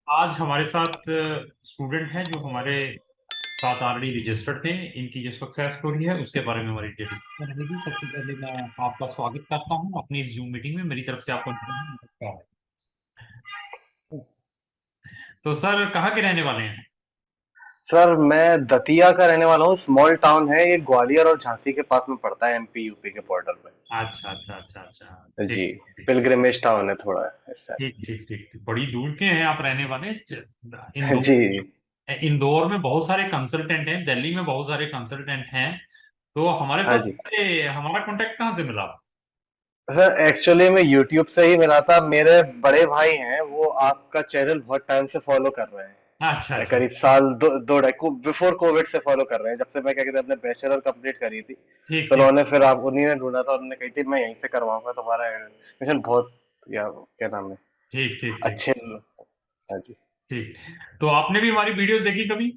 आज हमारे साथ स्टूडेंट हैं जो हमारे साथ ऑलरेडी रजिस्टर्ड थे। इनकी जो सक्सेस स्टोरी है उसके बारे में हमारी डिस्कशन रहेगी। सबसे पहले मैं आपका स्वागत करता हूं अपनी इस जूम मीटिंग में। मेरी तरफ से आपको नमस्कार। तो सर कहाँ के रहने वाले हैं? सर मैं दतिया का रहने वाला हूँ। स्मॉल टाउन है ये, ग्वालियर और झांसी के पास में पड़ता है, एमपी यूपी के बॉर्डर पे। अच्छा अच्छा अच्छा अच्छा। ठीक जी। ठीक पिलग्रिमेज टाउन है थोड़ा इस ठीक ठीक ठीक ठीक। बड़ी दूर के हैं आप रहने वाले। साइड। इंदौर। जी। इंदौर में बहुत सारे कंसल्टेंट हैं, दिल्ली में बहुत सारे कंसल्टेंट हैं। तो हमारे हाँ साथ जी। हमारा कांटेक्ट कहाँ से मिला? सर एक्चुअली मैं यूट्यूब से ही मिला था। मेरे बड़े भाई हैं, वो आपका चैनल बहुत टाइम से फॉलो कर रहे अच्छा हैं, अच्छा। करीब साल दो ढाई बिफोर कोविड से फॉलो कर रहे हैं, जब से मैं क्या कहते हैं अपने बैचलर कंप्लीट करी थी। ठीक तो ठीक उन्होंने फिर आप उन्हीं ने ढूंढा था, उन्होंने कही थी मैं यहीं से करवाऊंगा तुम्हारा एडमिशन। बहुत या क्या नाम है, ठीक ठीक ठीक अच्छे। हाँ जी। ठीक। तो आपने भी हमारी वीडियोस देखी कभी?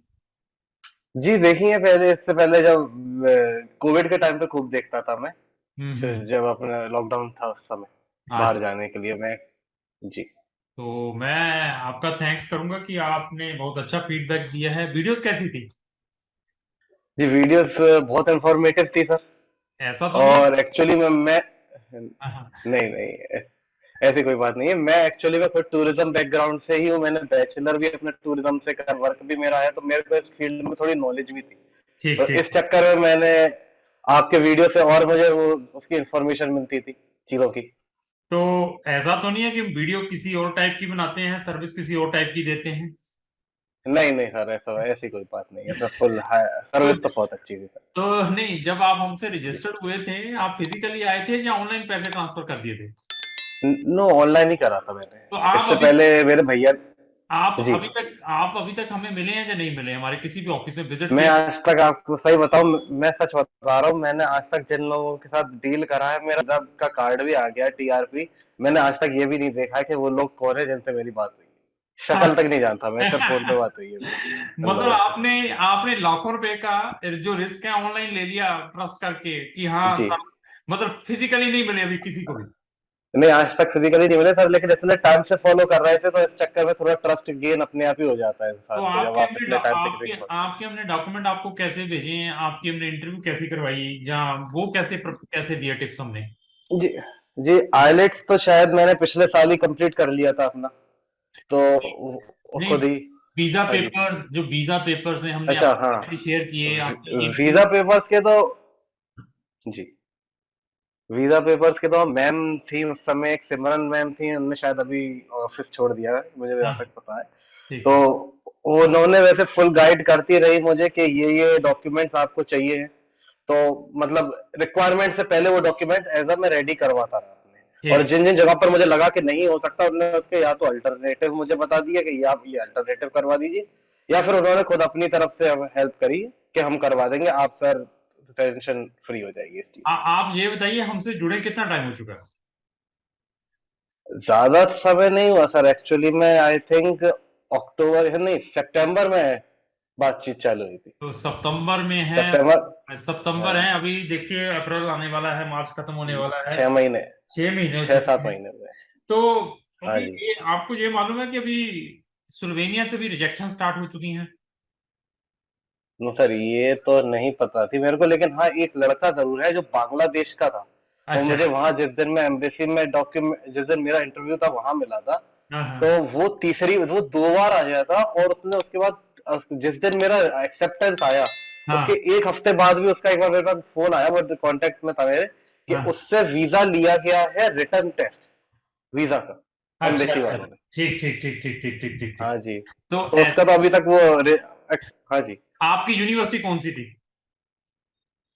जी देखी है पहले, इससे पहले जब कोविड के टाइम पे खूब देखता था मैं। फिर हम्म। जब अपना लॉकडाउन था उस समय बाहर अच्छा। जाने के लिए मैं। जी। तो मैं आपका थैंक्स करूंगा कि आपने बहुत अच्छा फीडबैक दिया है। वीडियोस कैसी थी? जी वीडियोस बहुत इंफॉर्मेटिव थी सर। ऐसा तो नहीं है? और एक्चुअली मैं हाँ। नहीं नहीं, ऐसी कोई बात नहीं है। मैं एक्चुअली मैं खुद टूरिज्म बैकग्राउंड से ही हूँ। मैंने बैचलर भी अपना टूरिज्म से कर, वर्क भी मेरा है, तो मेरे को इस फील्ड में थोड़ी नॉलेज भी थी। ठीक तो ठीक। इस चक्कर में मैंने आपके वीडियो से और मुझे वो उसकी इंफॉर्मेशन मिलती थी चीजों की। तो ऐसा तो नहीं है कि वीडियो किसी और टाइप की बनाते हैं, सर्विस किसी और टाइप की देते हैं? नहीं नहीं सर, ऐसा ऐसी कोई बात नहीं है सर। फुल तो सर्विस तो बहुत अच्छी थी सर। तो नहीं, जब आप हमसे जी। रजिस्टर्ड हुए थे आप फिजिकली आए थे या ऑनलाइन पैसे ट्रांसफर कर दिए थे? नो, ऑनलाइन ही करा था मैंने। तो आप इससे अभी पहले मेरे भैया। जी। आप अभी तक हमें मिले हैं या नहीं मिले? हमारे किसी भी ऑफिस में विजिट मैं किया? आज तक आपको सही बताऊं, मैं सच बता रहा हूँ, मैंने आज तक जिन लोगों के साथ डील करा है, मेरा जब का कार्ड भी आ गया टीआरपी। मैंने आज तक ये भी नहीं देखा है कि वो लोग कौन है जिनसे मेरी बात हुई है। शक्ल तक नहीं जानता मैं, सिर्फ फोन पे बात हुई है मेरी उन मतलब लोगों से। आपने आपने लाखों रुपए का जो रिस्क है ऑनलाइन ले लिया ट्रस्ट करके कि हाँ जी। सब। मतलब फिजिकली नहीं मिले अभी किसी को भी? नहीं, आज तक फिजिकली नहीं मिले सर, लेकिन इतने टाइम से फॉलो कर रहे थे तो इस चक्कर में थोड़ा ट्रस्ट गेन अपने आप ही हो जाता है तो इंसान को, जब आप इतने टाइम से किसी को। आपके हमने डॉक्यूमेंट आपको कैसे भेजे हैं? आपकी हमने इंटरव्यू कैसी करवाई, जहाँ वो कैसे दिया टिप्स हमने? जी। जी आईलेट्स तो शायद मैंने पिछले साल ही कंप्लीट कर लिया था अपना। तो वो नहीं, खुद ही। हाँ जी। जो वीजा पेपर्स हैं हमने अच्छा आपको हाँ। कैसे शेयर किए, आपकी वीजा इंटरव्यू? पेपर्स के तो। जी। वीजा पेपर्स के तो मैम थी उस समय, एक सिमरन मैम थी, उन्होंने शायद अभी ऑफिस छोड़ दिया है, मुझे जहाँ हाँ। तक पता है। ठीक तो ठीक उन्होंने वैसे फुल गाइड करती रही मुझे कि ये डॉक्यूमेंट्स आपको चाहिए हैं। तो मतलब रिक्वायरमेंट से पहले वो डॉक्यूमेंट एज अ मैं रेडी करवाता रहा अपने। और ठीक। जिन जिन जगह पर मुझे लगा कि नहीं हो सकता, उन्होंने उसके या तो अल्टरनेटिव मुझे बता दिया कि ये आप ये अल्टरनेटिव करवा दीजिए, या फिर उन्होंने खुद अपनी तरफ से हेल्प करी कि हम करवा देंगे, आप सर टेंशन फ्री हो जाएगी इस चीज। आप ये बताइए हमसे जुड़े कितना टाइम हो चुका है? ज्यादा समय नहीं हुआ सर, एक्चुअली में आई थिंक अक्टूबर नहीं सितंबर में बातचीत चालू हुई थी। तो सितंबर में सितंबर। है, सितंबर हाँ। है अभी। देखिए अप्रैल आने वाला है, मार्च खत्म होने वाला है। 6 महीने। 6 महीने हो छह चुके सात हैं। महीने हुए। तो हाँ अभी जी। ये आपको ये मालूम है कि अभी स्लोवेनिया से भी रिजेक्शन स्टार्ट हो चुकी हैं? नो सर, ये तो नहीं पता थी मेरे को, लेकिन हाँ एक लड़का जरूर है जो बांग्लादेश का था। और अच्छा। मुझे वहां जिस दिन मैं एम्बेसी में डॉक्यूमेंट, जिस दिन मेरा इंटरव्यू था वहां मिला था। हाँ तो हाँ वो 2 बार आ गया था, और उसने उसके बाद जिस दिन मेरा एक्सेप्टेंस आया, उसके हाँ 1 हफ्ते बाद भी उसका एक बार मेरे पास फोन आया, वो कांटेक्ट में था मेरे, कि हाँ। उससे वीजा लिया गया है, रिटर्न टेस्ट वीजा का, अच्छा एम्बेसी अच्छा। वालों ने। ठीक ठीक ठीक ठीक ठीक ठीक ठीक ठीक। हाँ जी। तो तो उसका तो ऐसे अभी तक वो हाँ जी। आपकी यूनिवर्सिटी कौन सी थी?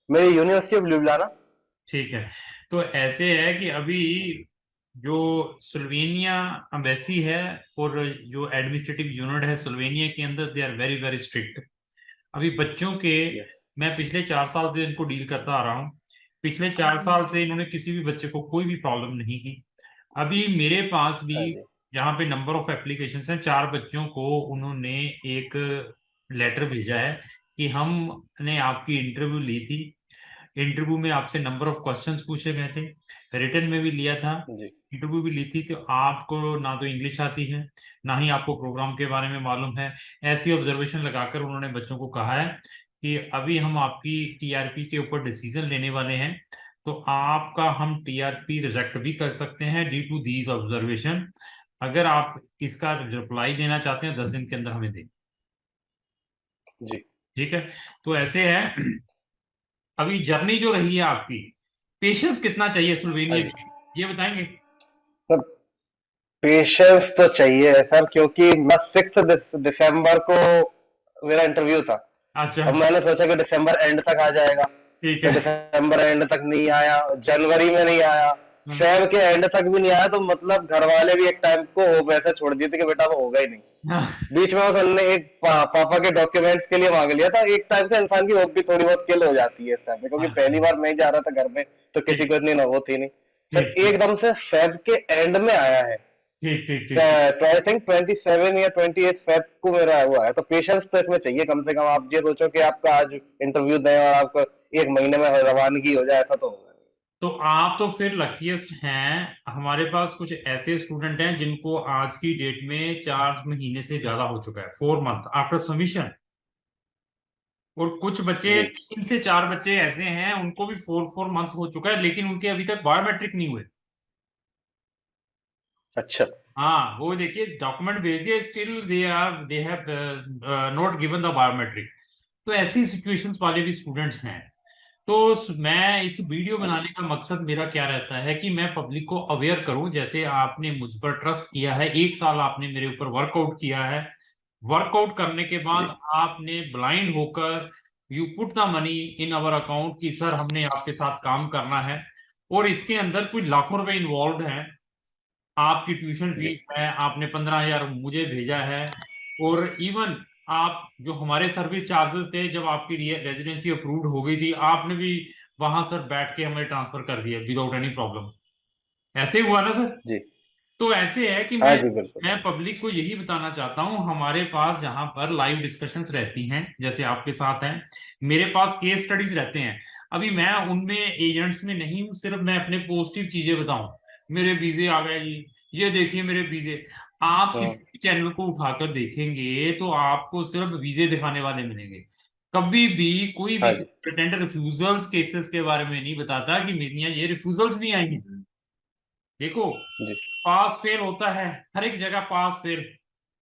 मेरी यूनिवर्सिटी ऑफ ljubljana। ठीक है। तो ऐसे है कि अभी जो स्लोवेनिया एम्बेसी है और जो एडमिनिस्ट्रेटिव यूनिट है स्लोवेनिया के अंदर, they are very very strict. अभी बच्चों के, यस। मैं पिछले 4 साल से इनको डील करता आ रहा हूँ। पिछले 4 साल से इन्होंने किसी भी बच्चे को कोई भी प्रॉब्लम नहीं की। अभी मेरे पास भी हाँ जी। यहाँ पे नंबर ऑफ एप्लीकेशन हैं, 4 बच्चों को उन्होंने एक लेटर भेजा है कि हमने आपकी इंटरव्यू ली थी। इंटरव्यू में आपसे नंबर ऑफ क्वेश्चंस पूछे गए थे, रिटर्न में भी लिया था। जी। इंटरव्यू भी ली थी, तो आपको ना तो इंग्लिश आती है, ना ही आपको प्रोग्राम के बारे में मालूम है। ऐसी ऑब्जर्वेशन लगाकर उन्होंने बच्चों को कहा है कि अभी हम आपकी टीआरपी के ऊपर डिसीजन लेने वाले हैं, तो आपका हम टीआरपी रिजेक्ट भी कर सकते हैं ड्यू टू दीज ऑब्जर्वेशन। अगर आप इसका रिप्लाई देना चाहते हैं 10 दिन के अंदर हमें दें। जी। ठीक है। तो ऐसे है, अभी जर्नी जो रही है आपकी, पेशेंस कितना चाहिए हाँ स्लोवेनिया जी। के लिए, ये बताएंगे? सर, पेशेंस तो चाहिए है सर, क्योंकि मैं 6 दिसंबर को मेरा इंटरव्यू था। अच्छा। अब मैंने सोचा कि दिसंबर एंड तक आ जाएगा, ठीक तो है। दिसंबर एंड तक नहीं आया, जनवरी में नहीं आया, हाँ। फेब के एंड तक भी नहीं आया, तो मतलब घर वाले भी एक टाइम को होप ऐसा छोड़ दिए थे कि बेटा वो होगा ही नहीं। हाँ। बीच में बस हमने एक पापा के डॉक्यूमेंट्स के लिए मांग लिया था। एक टाइम से इंसान की होप भी थोड़ी बहुत किल हो जाती है इस टाइम पे, क्योंकि हाँ, पहली बार मैं ही जा रहा था घर में, तो किसी ठीक को इतनी नौबत थी नहीं। फिर ठीक ठीक एकदम से फेब के एंड में आया है, ठीक ठीक ठीक ठीक। तो आई थिंक 27 या 28 फेब को मेरा हुआ है। तो पेशेंस तो इसमें चाहिए कम से कम। आप ये सोचो कि आपका आज इंटरव्यू दें और आपको 1 महीने में रवानगी हो जाए, ऐसा तो होगा नहीं। तो आप तो फिर लकीस्ट हैं। हमारे पास कुछ ऐसे स्टूडेंट हैं जिनको आज की डेट में 4 महीने से ज्यादा हो चुका है, 4 मंथ आफ्टर सबमिशन। और कुछ बच्चे, जी। 3 से 4 बच्चे ऐसे हैं उनको भी 4 4 मंथ हो चुका है, लेकिन उनके अभी तक बायोमेट्रिक नहीं हुए। अच्छा। हाँ, वो देखिए डॉक्यूमेंट भेज दिए, still they have not given the biometric. तो ऐसी सिचुएशंस वाले भी स्टूडेंट्स हैं। तो मैं इस वीडियो हाँ जी। बनाने का मकसद मेरा क्या रहता है कि मैं पब्लिक को अवेयर करूं। जैसे आपने मुझ पर ट्रस्ट किया है, 1 साल आपने मेरे ऊपर वर्कआउट किया है। वर्कआउट करने के जी। बाद आपने ब्लाइंड होकर you put the money in our account कि सर हमने आपके साथ काम करना है, और इसके अंदर कुछ लाखों रुपए इन्वॉल्व हैं। आपकी ट्यूशन जी। फीस है, आपने 15,000 मुझे भेजा है। और इवन आप जो हमारे सर्विस चार्जेस थे, जब आपकी रेजिडेंसी अप्रूव्ड हो गई थी, आपने भी वहां सर बैठ के हमें ट्रांसफर कर दिया विदाउट एनी प्रॉब्लम। ऐसे हुआ ना सर? जी। तो ऐसे है कि हाँ मैं जी, बिल्कुल। मैं पब्लिक को यही बताना चाहता हूं, हमारे पास जहां पर लाइव डिस्कशंस रहती हैं जैसे आपके साथ हैं, मेरे पास केस स्टडीज रहते हैं। अभी मैं उनमें एजेंट्स में नहीं हूं, सिर्फ मैं अपने पॉजिटिव चीजें बताऊं। मेरे वीजे आ गए जी, ये देखिए मेरे वीजे। आप हाँ। किसी भी चैनल को उठाकर देखेंगे तो आपको सिर्फ वीजे दिखाने वाले मिलेंगे। कभी भी कोई हाँ भी जी। कंसल्टेंट रिफ्यूजल्स केसेस के बारे में नहीं बताता कि मेरी यहाँ ये रिफ्यूजल्स भी आई हैं। देखो, जी। पास फेल होता है, हर एक जगह पास फेल।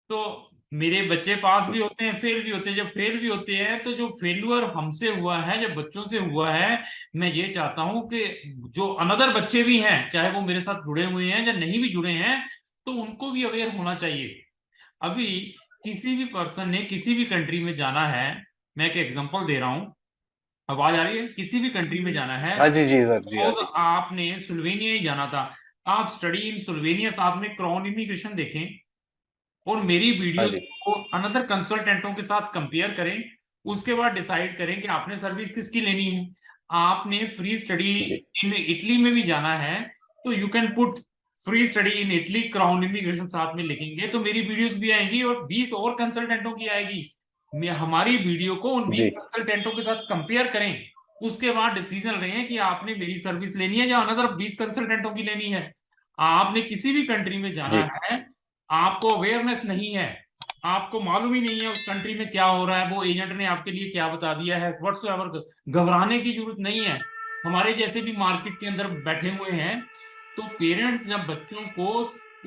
तो मेरे बच्चे पास भी होते हैं, फेल भी होते हैं। जब फेल भी होते हैं तो जो फेल्यूर हमसे हुआ है, जब बच्चों से हुआ है, मैं ये चाहता हूं कि जो अनदर बच्चे भी हैं, चाहे वो मेरे साथ जुड़े हुए हैं या नहीं भी जुड़े हैं, तो उनको भी अवेयर होना चाहिए। अभी किसी भी पर्सन ने किसी भी कंट्री में जाना है, मैं एक एग्जांपल दे रहा हूं, आवाज आ रही है? किसी भी कंट्री में जाना है, हाँ जी, जी सर, जी, हाँ सपोज जी। आपने स्लोवेनिया ही जाना था, आप स्टडी इन स्लोवेनिया साथ में क्राउन इमिग्रेशन देखें, और मेरी हाँ वीडियोस जी। को अनदर कंसल्टेंटों के साथ कंपेयर करें। उसके बाद डिसाइड करें कि आपने सर्विस किसकी लेनी है। आपने फ्री स्टडी जी। इन इटली में भी जाना है, तो you can put free study in Italy crown immigration साथ में लिखेंगे तो मेरी वीडियोस भी आएंगी, और 20 और कंसल्टेंटों की आएगी। मैं हमारी वीडियो को उन 20 जी। कंसल्टेंटों के साथ कंपेयर करें। उसके बाद डिसीजन लें कि आपने मेरी सर्विस लेनी है या अनदर 20 कंसल्टेंटों की लेनी है। आपने किसी भी कंट्री में जाना जी। है, आपको अवेयरनेस नहीं है, आपको मालूम ही नहीं है उस कंट्री में क्या हो रहा है, वो एजेंट ने आपके लिए क्या बता दिया है, व्हाट्सएवर, घबराने की जरूरत नहीं है। हमारे जैसे भी मार्केट के अंदर बैठे हुए हैं। तो पेरेंट्स जब बच्चों को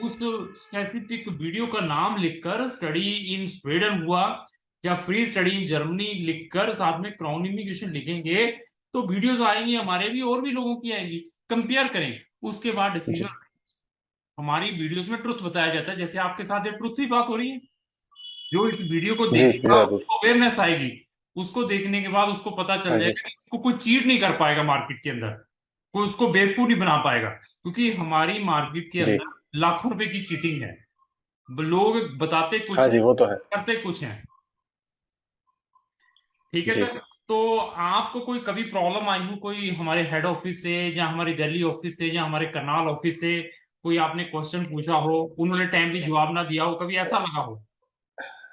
उस स्पेसिफिक वीडियो का नाम लिखकर स्टडी इन स्वीडन हुआ या फ्री स्टडी इन जर्मनी लिखकर साथ में क्राउन इमिग्रेशन लिखेंगे, तो वीडियोस आएंगी हमारे भी और भी लोगों की आएंगी। कंपेयर करें, उसके बाद जी। डिसीजन। हमारी वीडियोस में ट्रुथ बताया जाता है, जैसे आपके साथ ये ट्रुथ ही बात हो रही है। जो इस वीडियो को जी, देखेगा जरूर। उसको अवेयरनेस आएगी। उसको देखने के बाद उसको पता चल हाँ जी। जाएगा कि उसको कोई चीट नहीं कर पाएगा मार्केट के अंदर, कोई उसको बेवकूफ नहीं बना पाएगा, क्योंकि हमारी मार्केट के जी। अंदर लाखों रुपए की चीटिंग है। लोग बताते हाँ कुछ जी, हैं, वो तो है। करते कुछ हैं। ठीक है जी। सर। तो आपको कोई कभी प्रॉब्लम आई हो, कोई हमारे हेड ऑफिस से या हमारी दिल्ली ऑफिस से या हमारे करनाल ऑफिस से कोई आपने क्वेश्चन पूछा हो, उन्होंने टाइमली जवाब ना दिया हो, कभी ऐसा लगा हो?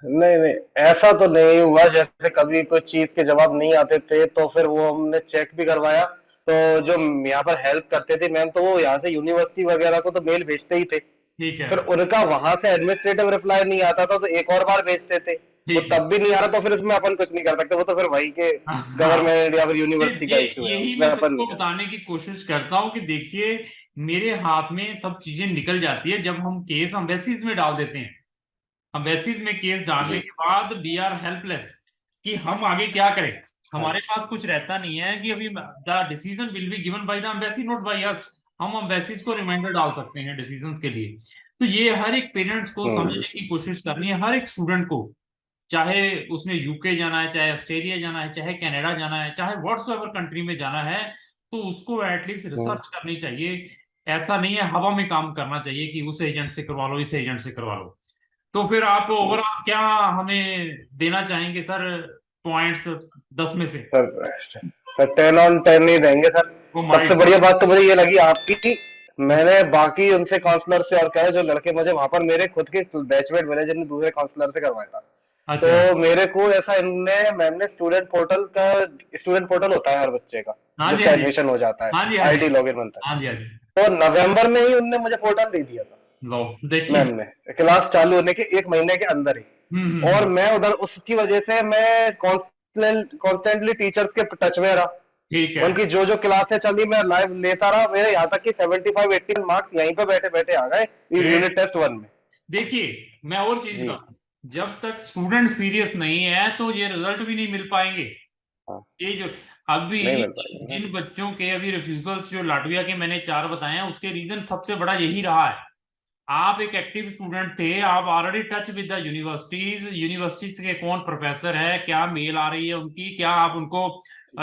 नहीं, नहीं, ऐसा तो नहीं हुआ। जैसे कभी कोई चीज के जवाब नहीं आते थे, तो फिर वो हमने चेक भी करवाया, तो जो यहाँ पर हेल्प करते थे मैम, तो वो यहाँ से यूनिवर्सिटी वगैरह को तो मेल भेजते ही थे। ठीक है। फिर उनका वहां से एडमिनिस्ट्रेटिव रिप्लाई नहीं आता था तो एक और बार भेजते थे, वो ठीक है। तब भी नहीं आ रहा, तो फिर उसमें अपन कुछ नहीं कर सकते, वो तो फिर वही के हाँ, गवर्नमेंट या फिर ये यूनिवर्सिटी का ये इशू है, यही उसमें मैं अपन नहीं सबको कर बताने की कोशिश करता हूँ कि देखिए, मेरे हाथ में सब चीजें निकल जाती है जब हम केस एम्बेसीज में डाल देते हैं। एम्बेसीज में केस सकते। डालने जी के बाद वी आर हेल्पलेस कि हम आगे क्या करें। हाँ हमारे पास कुछ रहता नहीं है कि अभी the decision will be given by the embassy, not by us. हम एम्बेसीज को रिमाइंडर डाल सकते हैं डिसीजंस के लिए। तो ये हर एक पेरेंट्स को समझने की कोशिश करनी है, हर एक स्टूडेंट को, चाहे उसने यूके जाना है, चाहे ऑस्ट्रेलिया जाना है, चाहे कनाडा जाना है, चाहे व्हाट्स एवर कंट्री में जाना है, तो उसको एटलीस्ट हम्म। रिसर्च करनी चाहिए। ऐसा नहीं है हवा में काम करना चाहिए कि उस एजेंट से करवा लो, इस एजेंट से करवा लो। तो फिर आप ओवरऑल क्या हमें देना चाहेंगे सर, पॉइंट्स 10 में से? सर सर 10 on 10 ही देंगे सर। ओ माय सबसे बढ़िया गॉड। बात तो मुझे ये लगी आपकी कि मैंने बाकी उनसे काउंसलर से और कहा, जो लड़के मुझे वहां पर मेरे खुद के बैचमेट मिले जिनने दूसरे काउंसलर से करवाया था, अच्छा। तो मेरे को ऐसा इनने मैम ने स्टूडेंट पोर्टल होता है हर बच्चे का, हाँ जी, जिसका हाँ जी, एडमिशन हो जाता है, हाँ जी, हाँ जी, आईडी लॉगिन बनता हाँ जी, हाँ जी। है, तो नवंबर में ही उनने मुझे पोर्टल दे दिया था लो देखिए। मैम ने, क्लास चालू होने के 1 महीने के अंदर ही। और हम्म। मैं उधर उसकी वजह से मैं कॉन्स्टेंटली टीचर्स के टच में रहा, ठीक है। उनकी जो जो क्लासें चली मैं लाइव लेता रहा, मेरे यहाँ तक कि 75-80 मार्क्स यहीं पे बैठे बैठे आ गए ग्रेट। यूनिट टेस्ट 1 में। देखिए, मैं और चीज जी। का, जब तक स्टूडेंट सीरियस नहीं है तो ये रिजल्ट भी नहीं मिल पाएंगे। हाँ। ये जो अभी नहीं मिल पाएगा ना। जिन बच्चों के अभी रिफ्यूजल्स जो लाटविया के मैंने 4 बताए हैं, उसके रीजन सबसे बड़ा यही रहा है। आप एक एक्टिव स्टूडेंट थे, आप already touch with the universities, universities के कौन प्रोफेसर है, क्या मेल आ रही है उनकी, क्या आप उनको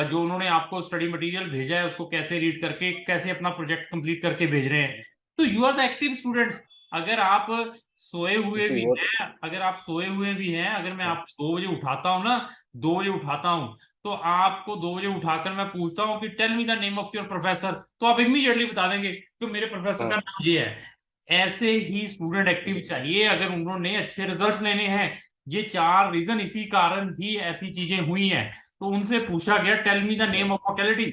जो उन्होंने आपको स्टडी मटेरियल भेजा है उसको कैसे रीड करके कैसे अपना प्रोजेक्ट कंप्लीट करके भेज रहे हैं। तो you are the active students. अगर आप सोए हुए जी भी वो तो। हैं, अगर आप सोए हुए भी हैं, अगर मैं हाँ। आपको 2 बजे उठाता हूँ ना, 2 बजे उठाता हूँ, तो आपको 2 बजे उठाकर मैं पूछता हूँ कि tell me the name of your professor, तो आप इमीडिएटली बता देंगे कि मेरे प्रोफेसर का हाँ। नाम ये है। ऐसे ही स्टूडेंट एक्टिव जी। चाहिए अगर उन्होंने अच्छे रिजल्ट्स लेने हैं। ये 4 रीजन इसी कारण ही ऐसी चीजें हुई हैं। तो उनसे पूछा गया टेल मी द हाँ। Name of faculty,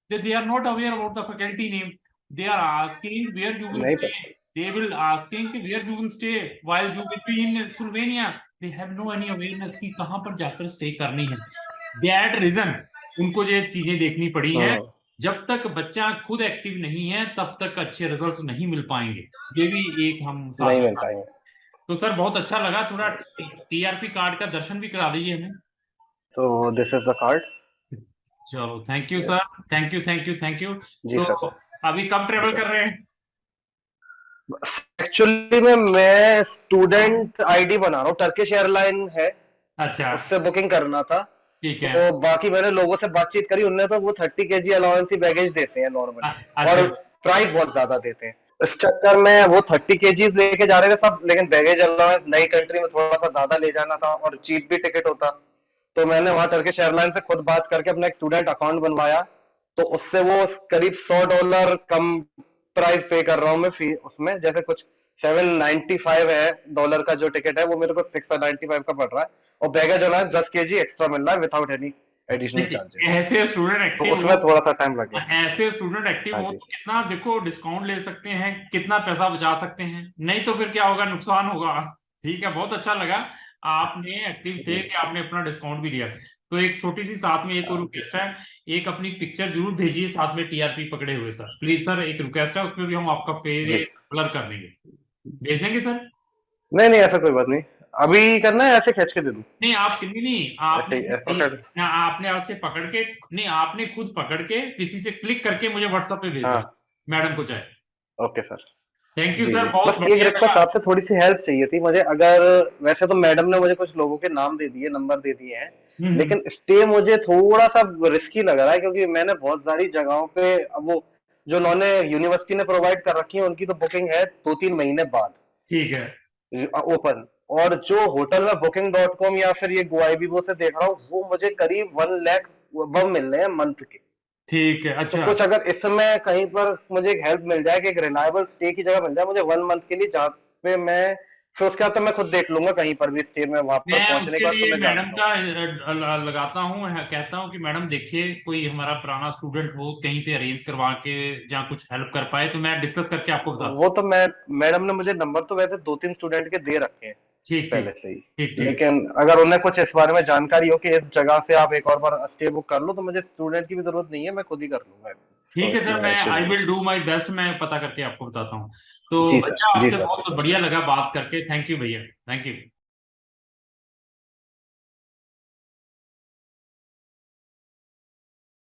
they are not aware about the faculty name. They are asking where you will नहीं स्टे, पता। They will asking where you will stay while you will be in Slovenia. They have no any awareness कि कहां पर जाकर stay करनी है। That reason उनको ये चीजें देखनी पड़ी हैं। हाँ। जब तक बच्चा खुद एक्टिव नहीं है तब तक अच्छे रिजल्ट्स नहीं मिल पाएंगे। ये भी एक हम साथ नहीं में। मिल पाएंगे। तो सर बहुत अच्छा लगा, थोड़ा टीआरपी कार्ड का दर्शन भी करा दीजिए हमें। तो दिस इज द कार्ड। चलो thank you sir. Thank you, thank you, thank you. जी तो सर। अभी कब जी ट्रेवल सर। कर रहे हैं? एक्चुअली में मैं स्टूडेंट आईडी बना रहा हूँ, टर्किश एयरलाइन है, अच्छा। उससे बुकिंग करना था। ठीक है। तो बाकी मैंने लोगों से बातचीत करी, उनने तो वो 30 kg अलाउंस ही बैगेज देते हैं नॉर्मली, अच्छा। और प्राइस बहुत ज्यादा देते हैं। इस चक्कर में वो 30 kg लेके जा रहे थे सब, लेकिन बैगेज अलाउंस नई कंट्री में थोड़ा सा ज्यादा ले जाना था और चीप भी टिकट होता। तो मैंने वहां टर्किश एयरलाइन से खुद बात करके अपना एक स्टूडेंट अकाउंट बनवाया, तो उससे वो करीब $100 कम प्राइस पे कर रहा हूँ मैं फी उसमें, जैसे कुछ 795 है डॉलर का जो टिकट है, वो मेरे को 695 का पड़ रहा है, और बैगेज अलाउंस 10 kg एक्स्ट्रा मिल रहा है विदाउट एनी एडिशनल चार्जेस। देखिए, ऐसे स्टूडेंट तो एक्टिव उसमें हो, थोड़ा सा टाइम लगे। ऐसे स्टूडेंट एक्टिव हाँ हो जी। तो कितना देखो डिस्काउंट ले सकते हैं, कितना पैसा बचा सकते हैं, नहीं तो फिर क्या होगा, नुकसान होगा। ठीक है, बहुत अच्छा लगा आपने एक्टिव थे जी। कि आपने अपना डिस्काउंट भी दिया। तो एक छोटी सी साथ में एक और जी रिक्वेस्ट है, एक अपनी पिक्चर जरूर भेजिए साथ में टीआरपी पकड़े हुए सर, प्लीज सर, एक रिक्वेस्ट है, उसमें भी हम आपका पेज जी। ब्लर कर देंगे। भेज देंगे सर? नहीं नहीं, ऐसा कोई बात नहीं, अभी करना है ऐसे खींच के दे दूं? नहीं आप नहीं, नहीं ऐसे आपने ही पकड़। ना, आपने आपसे पकड़ के, नहीं आपने खुद पकड़ के किसी से क्लिक करके मुझे व्हाट्सएप पे भेज देना, हाँ। मैडम को चाहे। Okay sir. थैंक यू जी सर, जी, बहुत बस एक बढ़िया लगा। रिक्वेस्ट आपसे, थोड़ी सी हेल्प चाहिए थी मुझे, अगर वैसे तो मैडम ने मुझे कुछ लोगों के नाम दे दिए, नंबर दे दिए हैं, हम्म। लेकिन स्टे मुझे थोड़ा सा रिस्की लग रहा है, क्योंकि मैंने बहुत सारी जगहों पे, अब वो जो उन्होंने यूनिवर्सिटी ने प्रोवाइड कर रखी है उनकी तो बुकिंग है 2-3 महीने बाद ठीक है। ओपन, और जो होटल में booking.com या फिर ये गोआईबीबो से देख रहा हूँ, वो मुझे करीब 1 लाख अब मिल रहे हैं मंथ के। ठीक है। तो अच्छा। कुछ अगर इसमें कहीं पर मुझे एक हेल्प मिल जाए कि एक रिलायबल स्टे की जगह मिल जाए मुझे 1 मंथ के लिए, जहाँ पे मैं फिर उसके बाद तो मैं खुद देख लूंगा कहीं पर भी स्टे में, वहां पर मैं पहुंचने के उसके बाद तो लिए मैं मैडम जानता हूँ। का लगाता हूँ, कहता हूँ कि मैडम देखिए कोई हमारा पुराना स्टूडेंट हो कहीं पे अरेंज करवा के, जहाँ कुछ हेल्प कर पाए, तो मैं डिस्कस करके आपको बताता वो तो मैं, मैडम ने मुझे नंबर तो वैसे 2-3 स्टूडेंट के दे रखे हैं हूँ। ठीक ठीक। पहले से ही। ठीक ठीक। लेकिन अगर उन्हें कुछ इस बारे में जानकारी हो कि इस जगह से आप एक और बार स्टे बुक कर लो, तो मुझे स्टूडेंट की भी जरूरत नहीं है, मैं खुद ही कर लूंगा। ठीक तो है सर, इसमें मैं इश्यू आई नहीं है। विल डू माई बेस्ट, मैं पता करके आपको बताता हूँ। तो जी सर, भैया जी आपसे सर, जी बहुत सर। बढ़िया लगा बात करके, थैंक यू भैया, थैंक यू।